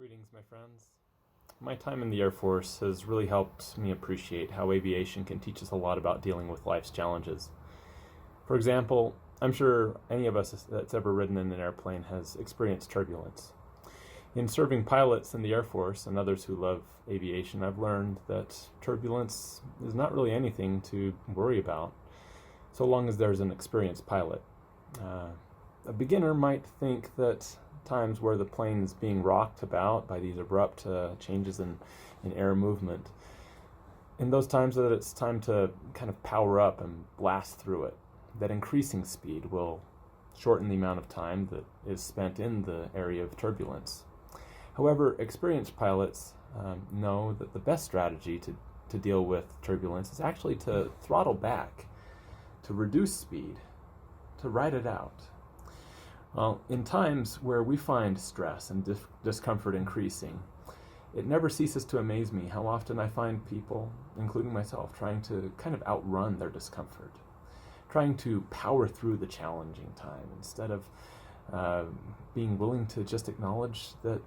Greetings, my friends. My time in the Air Force has really helped me appreciate how aviation can teach us a lot about dealing with life's challenges. For example, I'm sure any of us that's ever ridden in an airplane has experienced turbulence. In serving pilots in the Air Force and others who love aviation, I've learned that turbulence is not really anything to worry about, so long as there's an experienced pilot. A beginner might think that times where the plane is being rocked about by these abrupt changes in air movement, in those times that it's time to kind of power up and blast through it, that increasing speed will shorten the amount of time that is spent in the area of turbulence. However, experienced pilots know that the best strategy to deal with turbulence is actually to throttle back, to reduce speed, to ride it out. Well, in times where we find stress and discomfort increasing, it never ceases to amaze me how often I find people, including myself, trying to kind of outrun their discomfort, trying to power through the challenging time instead of being willing to just acknowledge that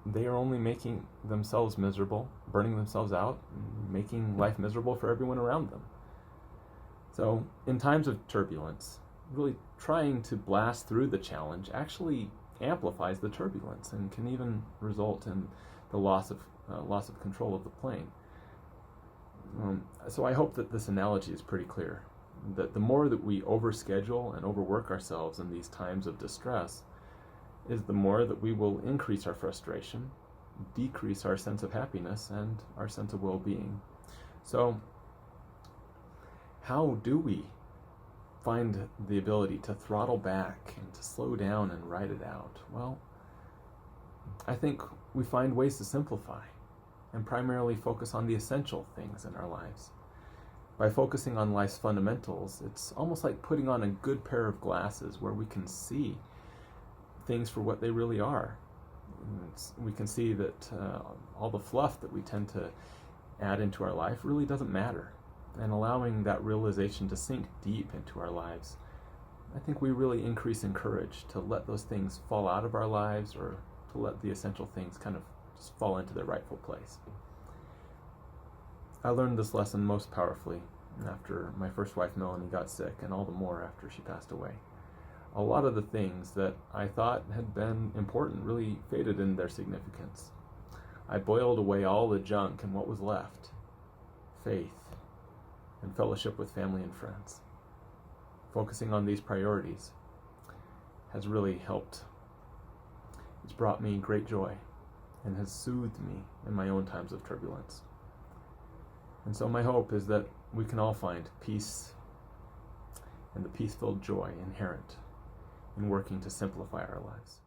they are only making themselves miserable, burning themselves out, and making life miserable for everyone around them. So, in times of turbulence, really trying to blast through the challenge actually amplifies the turbulence and can even result in the loss of control of the plane. So I hope that this analogy is pretty clear, that the more that we overschedule and overwork ourselves in these times of distress is the more that we will increase our frustration, decrease our sense of happiness and our sense of well-being. So how do we find the ability to throttle back and to slow down and ride it out? Well, I think we find ways to simplify and primarily focus on the essential things in our lives. By focusing on life's fundamentals, it's almost like putting on a good pair of glasses where we can see things for what they really are. We can see that all the fluff that we tend to add into our life really doesn't matter. And allowing that realization to sink deep into our lives, I think we really increase in courage to let those things fall out of our lives or to let the essential things kind of just fall into their rightful place. I learned this lesson most powerfully after my first wife Melanie got sick, and all the more after she passed away. A lot of the things that I thought had been important really faded in their significance. I boiled away all the junk, and what was left? Faith and fellowship with family and friends. Focusing on these priorities has really helped. It's brought me great joy and has soothed me in my own times of turbulence. And so my hope is that we can all find peace and the peace-filled joy inherent in working to simplify our lives.